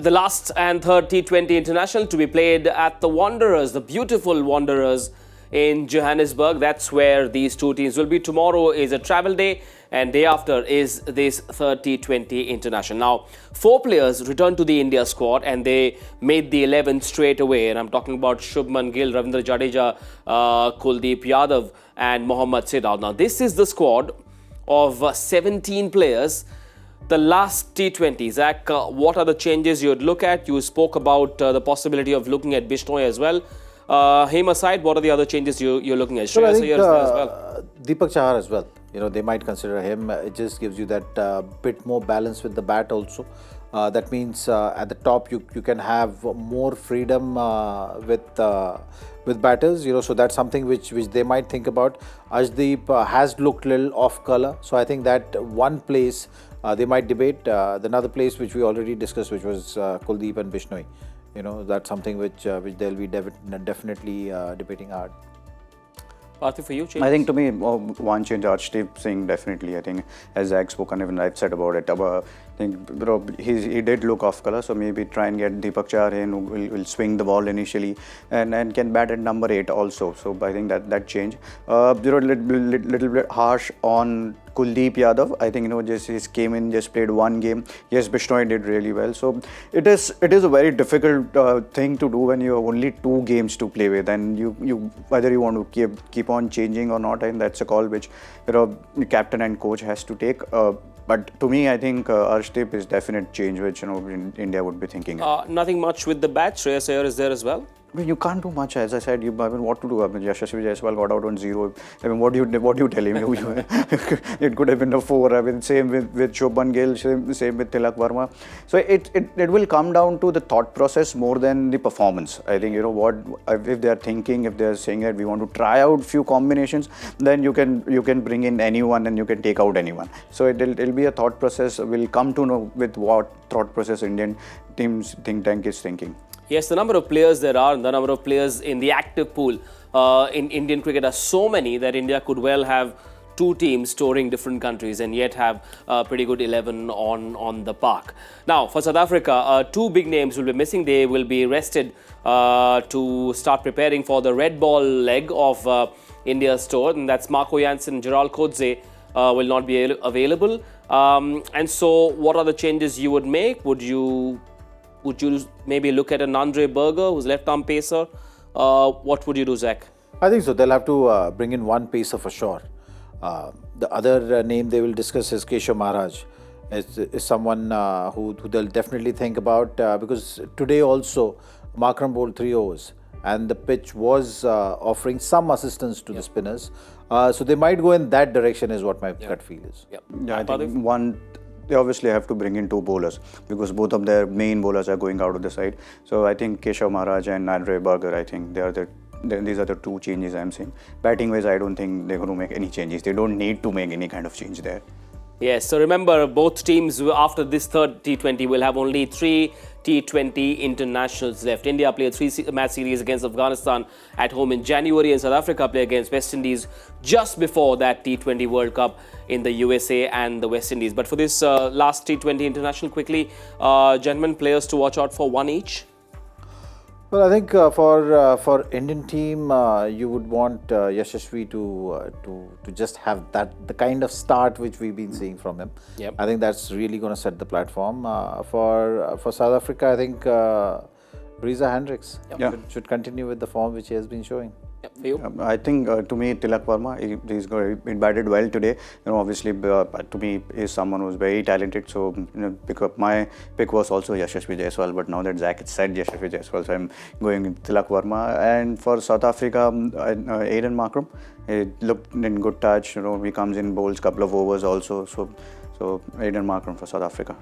The last and third T20 international to be played at the Wanderers, the beautiful Wanderers in Johannesburg. That's where these two teams will be. Tomorrow is a travel day and day after is this third T20 international. Now, 4 players returned to the India squad and they made the 11 straight away. And I'm talking about Shubman Gill, Ravindra Jadeja, Kuldeep Yadav and Mohammad Siddal. Now, this is the squad of 17 players. The last T20, Zach, what are the changes you'd look at? You spoke about the possibility of looking at Bishnoi as well. Him aside, what are the other changes you're looking at? I think as well. Deepak Chahar as well. You know, they might consider him. It just gives you that bit more balance with the bat also. That means at the top you can have more freedom with batters. You know, so that's something which they might think about. Ashdeep has looked little off color, so I think that one place they might debate. Another place which we already discussed, which was Kuldeep and Bishnoi. You know, that's something which they'll be definitely debating hard. Parthiv, for you, changes? I think to me, one change, Arshdeep Singh definitely. I think, as Zach spoken, even I've said about it. I think he did look off color, so maybe try and get Deepak Chahar in, who will swing the ball initially and can bat at number 8 also. So I think that change. Little bit harsh on Kuldeep Yadav. I think just came in, just played one game. Yes, Bishnoi did really well. So it is a very difficult thing to do when you have only 2 games to play with, and you whether you want to keep on changing or not. And that's a call which the captain and coach has to take. But to me, I think Arshdeep is definite change which India would be thinking. Nothing much with the bat. Shreyas Iyer is there as well. I mean, you can't do much. As I said, what to do? I mean, Yashasvi Jaiswal got out on 0. I mean, what do you tell him? It could have been a 4. I mean, same with Shubman Gill, same with Tilak Verma. So it will come down to the thought process more than the performance. I think what if they are thinking, if they are saying that we want to try out few combinations, then you can bring in anyone and you can take out anyone. So it'll be a thought process. We'll come to know with what thought process Indian team's think tank is thinking. Yes, the number of players there are and the number of players in the active pool in Indian cricket are so many that India could well have 2 teams touring different countries and yet have a pretty good 11 on the park. Now, for South Africa, 2 big names will be missing. They will be rested to start preparing for the red ball leg of India's tour, and that's Marco Jansen and Gerald Coetzee will not be available. And so, what are the changes you would make? Would you maybe look at an Andre Berger, who's left-arm pacer? What would you do, Zach? I think so. They'll have to bring in one pacer for sure. The other name they will discuss is Keshav Maharaj. Is someone who they'll definitely think about because today also Markram bowled 3 overs and the pitch was offering some assistance to the spinners. So they might go in that direction is what my gut feel is. I think they obviously have to bring in 2 bowlers because both of their main bowlers are going out of the side. So I think Keshav Maharaj and Andre Berger, I think these are the 2 changes I'm seeing. Batting wise, I don't think they're going to make any changes. They don't need to make any kind of change there. Yes, so remember, both teams after this third T20 will have only 3 T20 internationals left. India play a 3-match series against Afghanistan at home in January, and South Africa play against West Indies just before that T20 World Cup in the USA and the West Indies. But for this last T20 international, quickly, gentlemen, players to watch out for, 1 each. Well, I think for Indian team, you would want Yashasvi to just have the kind of start which we've been seeing from him. Yep. I think that's really going to set the platform. For South Africa, I think Breeza Hendricks should continue with the form which he has been showing. For you? I think to me Tilak Verma, he batted well today. Obviously to me is someone who's very talented. So my pick was also Yashasvi Jaiswal, but now that Zach said Yashasvi Jaiswal, so I'm going with Tilak Verma. And for South Africa, Aiden Markram, he looked in good touch. He comes in, bowls couple of overs also. So Aiden Markram for South Africa.